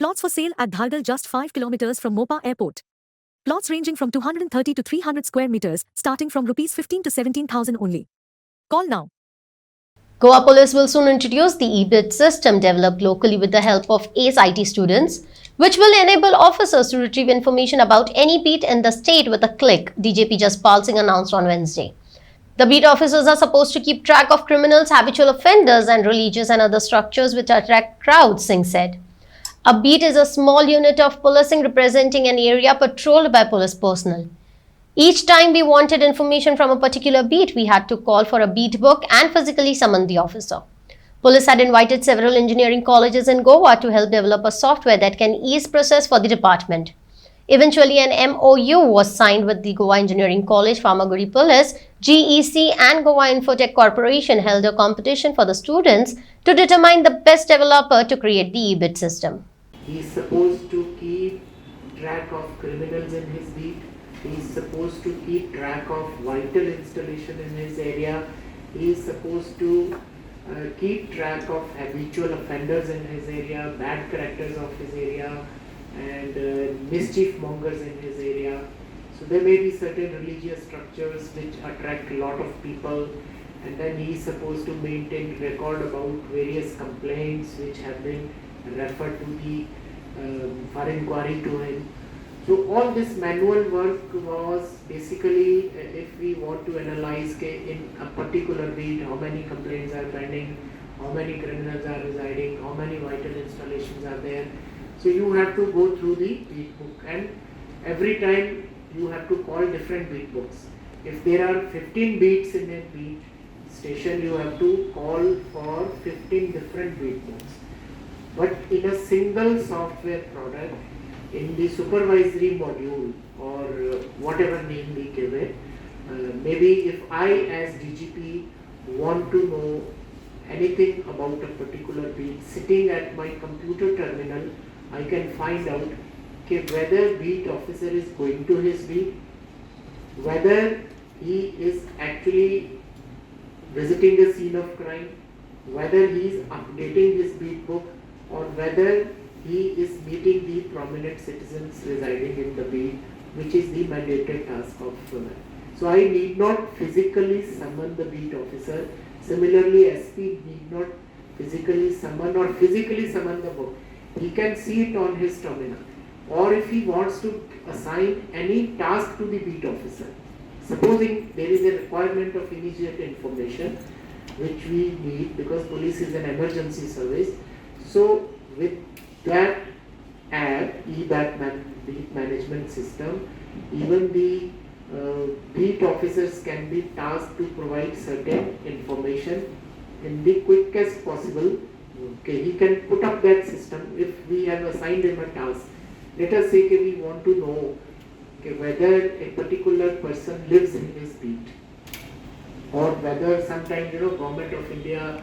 Plots for sale at Dhargal, just 5 kilometers from Mopa Airport. Plots ranging from 230 to 300 square meters, starting from rupees 15 to 17,000 only. Call now. Goa Police will soon introduce the e-bid system developed locally with the help of ACE IT students, which will enable officers to retrieve information about any beat in the state with a click, DJP Jaspal Singh announced on Wednesday. The beat officers are supposed to keep track of criminals, habitual offenders, and religious and other structures which attract crowds, Singh said. A beat is a small unit of policing representing an area patrolled by police personnel. Each time we wanted information from a particular beat, we had to call for a beat book and physically summon the officer. Police had invited several engineering colleges in Goa to help develop a software that can ease process for the department. Eventually, an MOU was signed with the Goa Engineering College, Pharmaguri Police, GEC and Goa Infotech Corporation held a competition for the students to determine the best developer to create the e-bid system. He is supposed to keep track of criminals in his beat. He is supposed to keep track of vital installation in his area. He is supposed to keep track of habitual offenders in his area, bad characters of his area, and mischief mongers in his area. So there may be certain religious structures which attract a lot of people, and then he is supposed to maintain record about various complaints which have been referred to the for inquiry to him. So all this manual work was basically if we want to analyze in a particular beat how many complaints are pending, how many criminals are residing, how many vital installations are there. So you have to go through the beat book, and every time you have to call different beat books. If there are 15 beats in a beat station, you have to call for 15 different beat books. But in a single software product, in the supervisory module or whatever name we give it, maybe if I as DGP want to know anything about a particular beat, sitting at my computer terminal, I can find out whether beat officer is going to his beat, whether he is actually visiting the scene of crime, whether he is updating his beat book, or whether he is meeting the prominent citizens residing in the beat, which is the mandated task of so I need not physically summon the beat officer. Similarly, SP need not physically summon or physically summon the book. He can see it on his terminal. Or if he wants to assign any task to the beat officer, supposing there is a requirement of immediate information which we need because police is an emergency service. So with that app, beat management system, even the beat officers can be tasked to provide certain information in the quickest possible. Okay, he can put up that system if we have assigned him a task. Let us say we want to know whether a particular person lives in his beat, or whether sometimes Government of India,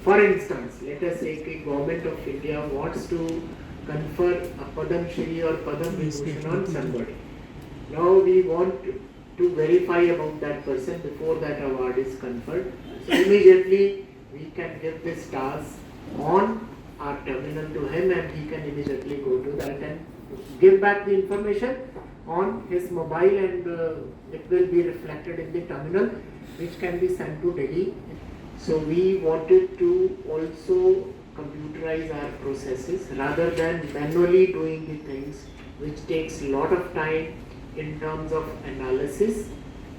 for instance, let us say Government of India wants to confer a Padam Shri or Padam Vibhushan on somebody. Now we want to verify about that person before that award is conferred. So immediately we can give this task on our terminal to him, and he can immediately go to that and give back the information on his mobile, and it will be reflected in the terminal, which can be sent to Delhi. So we wanted to also computerize our processes rather than manually doing the things, which takes a lot of time in terms of analysis,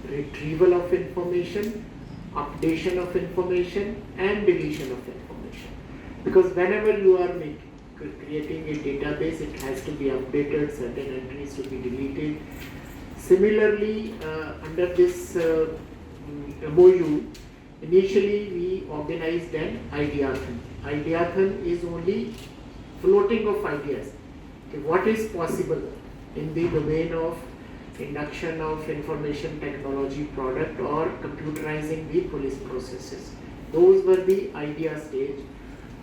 retrieval of information, updation of information, and deletion of information. Because whenever you are creating a database, it has to be updated, certain entries to be deleted. Similarly, under this MOU, initially we organized an ideathon. Ideathon is only floating of ideas. Okay, what is possible in the domain of induction of information technology product or computerizing the police processes. Those were the idea stage.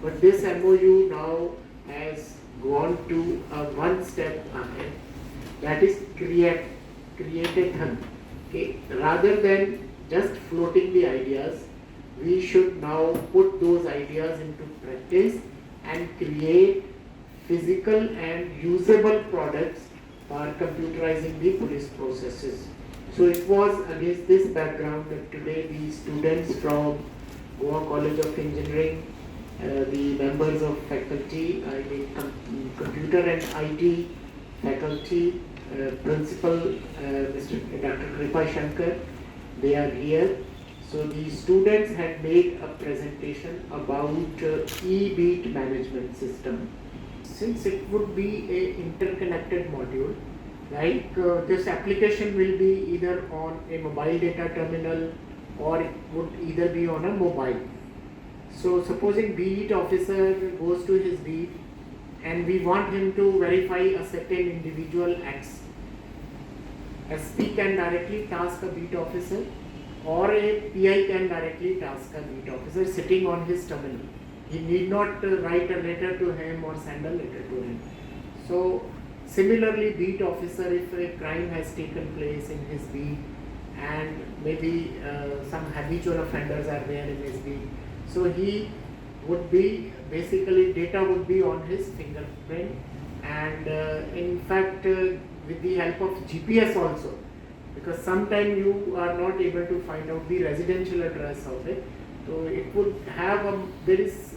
But this MOU now has gone to a one step ahead, that is create-a-thon. Okay, rather than just floating the ideas, we should now put those ideas into practice and create physical and usable products for computerizing the police processes. So it was against this background that today the students from Goa College of Engineering, the members of faculty, I mean computer and IT faculty, principal Mr. Dr. Kripa Shankar, they are here. So the students had made a presentation about e-beat management system. Since it would be a interconnected module, like this application will be either on a mobile data terminal or it would either be on a mobile. So supposing beat officer goes to his beat and we want him to verify a certain individual X. SP can directly task a beat officer or a PI can directly task a beat officer sitting on his terminal. He need not write a letter to him or send a letter to him. So similarly, beat officer, if a crime has taken place in his beat and maybe some habitual offenders are there in his beat, so he would be basically data would be on his fingerprint, and in fact with the help of GPS also, because sometimes you are not able to find out the residential address of it, so it would have there is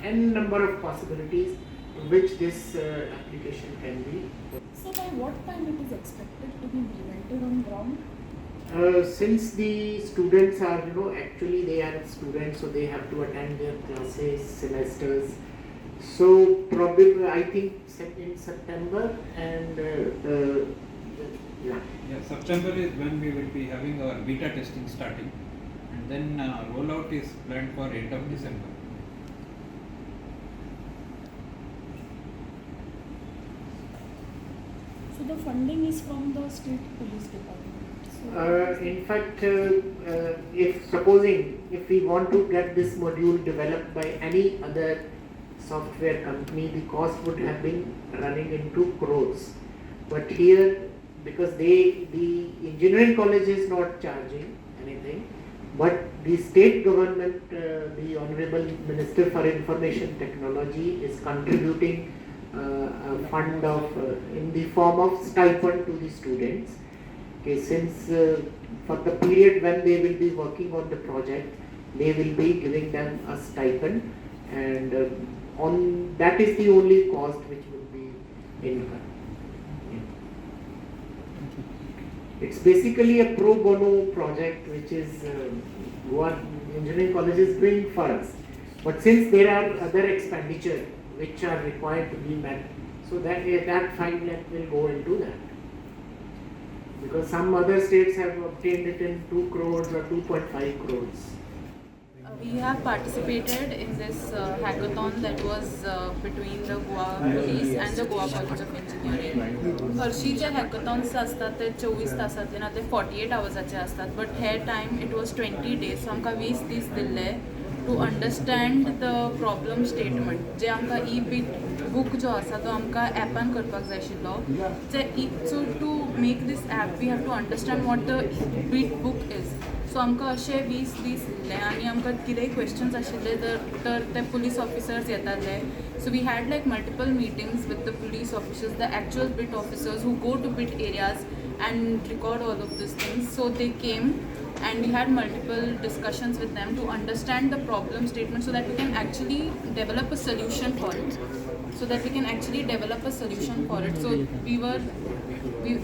n number of possibilities in which this application can be. So by what time it is expected to be implemented on ground? Since the students are, actually they are students, so they have to attend their classes, semesters. So probably I think in September and September is when we will be having our beta testing starting, and then rollout is planned for end of December. So the funding is from the state police department. in fact, if we want to get this module developed by any other software company, the cost would have been running into crores. But here, because the engineering college is not charging anything, but the state government, the Honorable Minister for Information Technology is contributing a fund of in the form of stipend to the students. Okay, since for the period when they will be working on the project, they will be giving them a stipend, and on that is the only cost which would be incurred. It's basically a pro bono project which is Goa Engineering College is doing for us. But since there are other expenditure which are required to be met, so that 5 lakh will go into that. Because some other states have obtained it in 2 crores or 2.5 crores. We have participated in this hackathon that was between the Goa Police and the Goa College of Engineering. हरशीचे hackathons असतात ते 24 तासांतले ना ते 48 hours असतात, but here time it was 20 days, so आमकां 20 दीस दिल्ले to understand the problem statement. जे आमकां e-bit book जो आसा तो आमकां ऍपान करपाक जाय आशिल्लो. So to make this app we have to understand what the bit book is. सो आमकां अशें 20 दीस दिल्ले आनी आमकां कितेंय क्वेश्चन्स आशिल्ले तर ते पुलीस ऑफिसर्स येताले. So we had like multiple meetings with the police officers, the actual beat officers who go to beat areas and record all of these things. So they came and we had multiple discussions with them to understand the problem statement so that we can actually develop a solution for it. So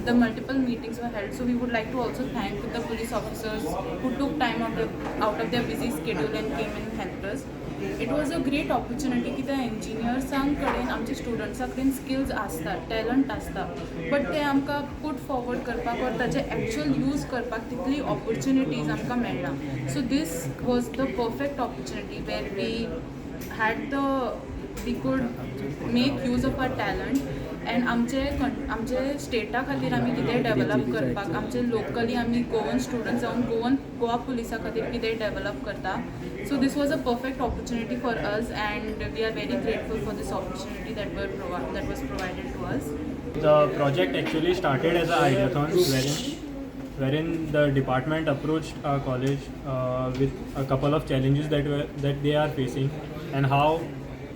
the multiple meetings were held. So we would like to also thank the police officers who took time out of their busy schedule and came and helped us. It was a great opportunity की त्या engineerसां कडेन आमच्या स्टुडंट्सां कडेन skills आसता, talent आसता, but ते आमकां put forward करपाक और ताचे एक्चुअल यूज करपाक तितली ऑपॉर्च्युनिटीज आमकां मेळना. So this was the perfect opportunity where we could make use of our talent and आमचे स्टेटा खातीर आमी कितें डेवलप करपाक, आमचे लोकली आमी गोवन स्टुडंट्स जावन गोवा पुलिसा खातीर कितें डेवलप करता. So this was a perfect opportunity for us and we are very grateful for this opportunity that was provided to us. The project actually started as an ideathon wherein the department approached our college with a couple of challenges that they are facing and how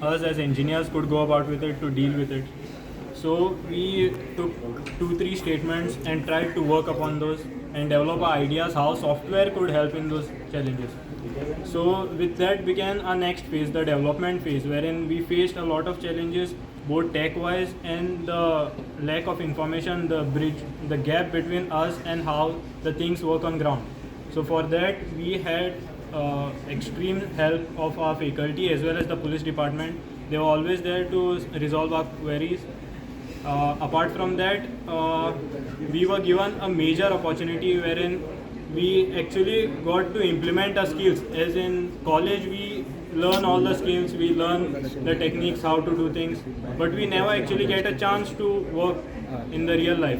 us as engineers could go about with it to deal with it. So we took 2-3 statements and tried to work upon those and develop our ideas how software could help in those challenges. So with that began our next phase, the development phase, wherein we faced a lot of challenges, both tech-wise and the lack of information, the gap between us and how the things work on ground. So for that we had extreme help of our faculty as well as the police department. They were always there to resolve our queries. Apart from that, we were given a major opportunity wherein we actually got to implement our skills. As in college, we learn all the skills, we learn the techniques, how to do things, but we never actually get a chance to work in the real life.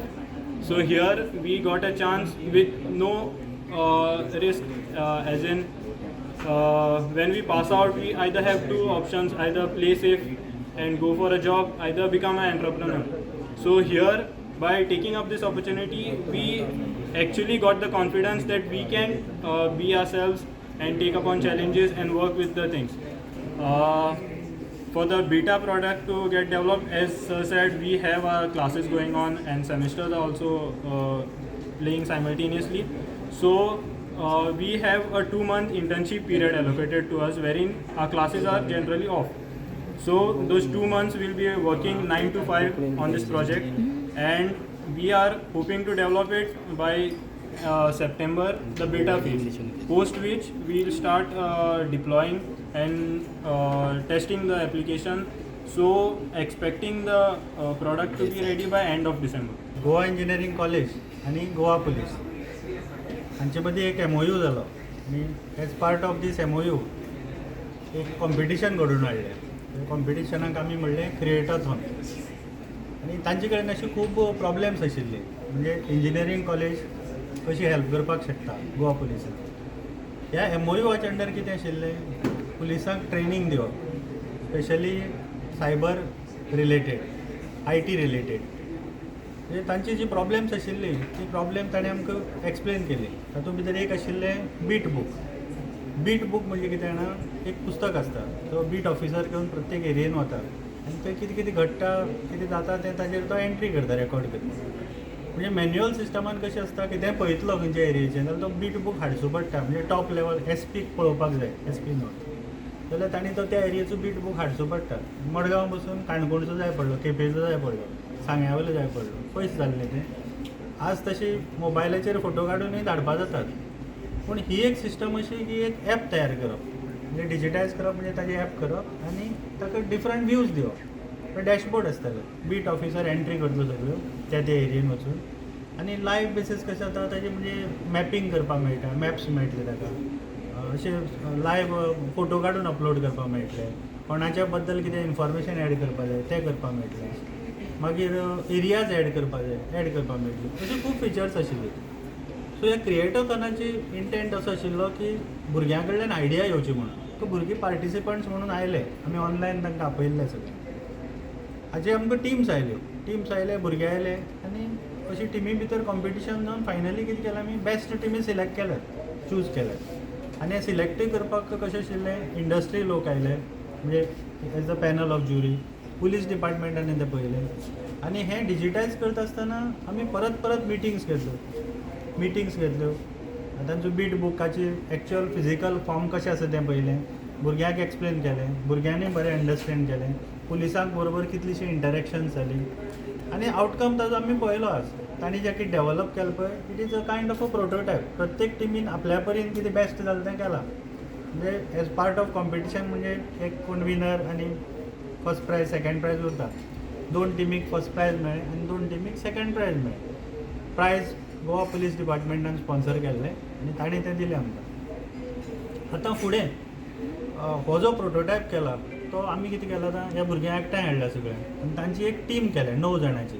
So here we got a chance with no risk, as in when we pass out, we either have two options, either play safe and go for a job, either become an entrepreneur. So here, by taking up this opportunity, we actually got the confidence that we can be ourselves and take upon challenges and work with the things. For the beta product to get developed, as Sir said, we have our classes going on and semesters are also playing simultaneously. So we have a 2-month internship period allocated to us wherein our classes are generally off. So those 2 months we'll be working 9 to 5 on this project, and we are hoping to develop it by September, the beta phase, post which we'll start deploying and testing the application. So expecting the product to be ready by end of December. Goa engineering college आणि Goa police हांचे मदीं एक MOU जालो आनी as part of this MOU एक competition घडोवन हाडलें. कॉम्पिटिशनाक आमी म्हणलें क्रिएटाथॉन, आनी तांचे कडेन अशी खूब प्रॉब्लेम्स आशिल्ले, म्हणजे इंजिनियरींग कॉलेज कशी हेल्प करपाक शकता गोवा पुलिसान. ह्या MOUच्या अंडर कितें आशिल्लें, पुलिसांक ट्रेनींग दिवप, specially cyber related, IT related. म्हणजे तांची जी प्रॉब्लेम्स आशिल्ली ती प्रॉब्लेम ताणें आमकां एक्सप्लेन केली. तातूंत भितर एक आशिल्लें बीट बूक. बीट बूक म्हणजे कितें जाणा, एक पुस्तक आसता, तो बीट ऑफिसर घेवन प्रत्येक एरियेन वता आनी थंय कितें कितें घडटा, कितें जाता तें ताचेर तो एंट्री करता, रेकॉर्ड करता. म्हणजे मॅन्युअल सिस्टमान कशें आसता, कितें पळयतलो खंयच्या एरियेचें जाल्यार तो बीट बूक हाडचो पडटा. म्हणजे टॉप लेवल SPक पळोवपाक जाय, SP नॉट, जाल्यार तांणी तो त्या एरियेचो बीट बूक हाडचो पडटा. मडगांव बसून काणकोणचो जाय पडलो, केपेंचो जाय पडलो, सांग्यावयलो जाय पडलो, पयस जाल्लें तें. आज तशी मोबायलाचेर फोटो काडूनय धाडपा जातात. पूण ही एक सिस्टम अशी की एक ॲप तयार करप, म्हणजे डिजिटायज करप, म्हणजे ताजें ॲप करप आनी ताका डिफरंट व्ह्यूज दिवप. डॅशबोर्ड आसताले, बीट ऑफिसर एंट्री करतलो सगळ्यो त्या एरियेन वचून, आनी लायव्ह बेसीस कशें जाता ताजें म्हणजे मॅपींग करपाक मेळटा, मॅप्स मेळटले ताका, अशें लायव्ह फोटो काडून अपलोड करपाक मेळटले, कोणाच्या बद्दल कितें इन्फॉर्मेशन एड करपाक जाय तें करपाक मेळटलें, मागीर एरियाज एड करपाक मेळटले. अशे खूब फिचर्स आशिल्ले. सो ह्या क्रिएटोथॉनाची इंटेंट असो आशिल्लो की भुरग्यां कडल्यान आयडिया येवची म्हणून. तो भुरगीं पार्टिसिपंट्स म्हणून आयले, आमी ऑनलायन तांकां आपयल्लें सगळें. हाजे आमकां टिम्स आयले, भुरगे आयले, आनी अशी टिमी भितर कॉम्पिटिशन जावन फायनली कितें केलें, आमी बेस्ट टिमी सिलेक्ट केल्यात, चूज केल्यात. आनी हें सिलेक्टूय करपाक कशें आशिल्लें, इंडस्ट्री लोक आयले, म्हणजे as a panel of jury, police डिपार्टमेंटान तें पळयलें. आनी हें डिजिटायज करता आसतना आमी परत परत मिटिंग्स घेतल्यो. तांचो बीट बुकाची एक्चुअल फिजिकल फॉर्म कशें आसा तें पळयलें, भुरग्यांक एक्सप्लेन केलें, भुरग्यांनी बरें अंडरस्टँड केलें, पुलिसांक बरोबर कितलीशीं इंटरेक्शन्स जालीं, आनी आउटकम ताजो आमी पळयलो. आज तांणी जें कितें डेवलप केलें पळय, it is a kind of a prototype. प्रत्येक टिमीन आपल्या परीन कितें बेस्ट जालें तें केलां. म्हणजे एज पार्ट ऑफ कॉम्पिटिशन, म्हणजे एक कोण विनर आनी फर्स्ट प्रायज सेकंड प्रायज उरता. 2 टिमीक फर्स्ट प्रायज मेळ्ळें आनी 2 टिमीक सेकंड प्रायज मेळ्ळें. प्रायज गोवा पुलीस डिपार्टमेंटान स्पॉन्सर केल्लें आनी ताणें तें दिलें आमकां. आतां फुडें हो जो प्रोटोटायप केला तो आमी कितें केला, आतां ह्या भुरग्यांक एकठांय हाडल्या सगळ्यांक आनी तांची एक टीम केल्या 9 जाणांची,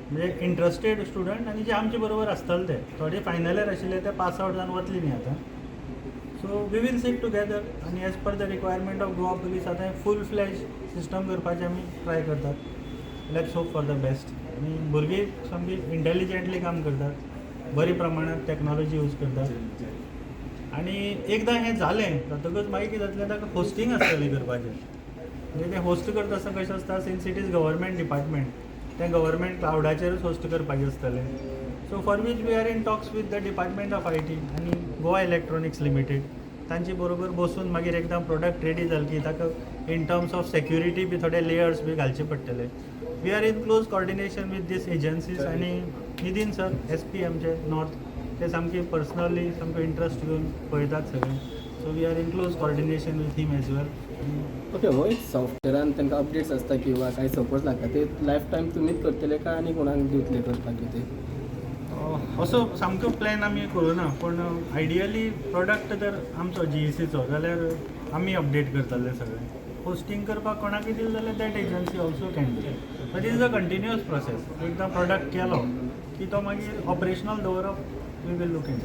म्हणजे इंट्रस्टेड स्टुडंट आनी जे आमचे बरोबर आसताले ते. थोडे फायनलीर आशिल्ले ते पास आउट जावन वतली न्ही आतां. So we will sit together आनी as per the requirement of Goa police आतां फूल फ्लॅज सिस्टम करपाचें आमी ट्राय करतात. Let's hope for the best. आनी भुरगीं सामकी इंटेलिजंटली काम करतात, बरी प्रमाणात टॅक्नॉलॉजी यूज करतात. आनी एकदां हें जालें जातकच मागीर कितें जातलें, ताका होस्टींग आसतलें करपाचें. म्हणजे ते होस्ट करता आसतना कशें आसता, since it is government department, ते गव्हर्मेंट क्लाउडाचेरूच होस्ट करपाचें आसतलें. So for which we are in talks with the department of IT आनी गोवा इलेक्ट्रॉनिक्स लिमिटेड. तांचे बरोबर बसून मागीर एकदम प्रोडक्ट रेडी जालें की ताका इन टर्म्स ऑफ सेक्युरिटी बी थोडे लेयर्स बी घालचे पडटले. We are in close coordination with this agencies आनी नितीन सर SP आमचे नॉर्थ ते सामके पर्सनली सामको इंट्रस्ट घेवन पळयतात सगळें. So we are in close coordination with him as well. Okay, हो एक सॉफ्टवेअरान तांकां अपडेट्स आसता किंवा काही सपोर्ट लागता ते लायफ टायम तुमीच करतले काय आनी कोणाक दितले करपाक ते? असो सामको प्लॅन आमी करूना, पूण आयडियली प्रोडक्ट जर आमचो GECचो जाल्यार आमी अपडेट करतले सगळें. होस्टिंग करपाक कोणाकय दिलें जाल्यार that agency also can do. But it is a continuous process. एकदां प्रोडक्ट केलो की तो मागीर ऑपरेशनल दवरप वी वील लूक इन.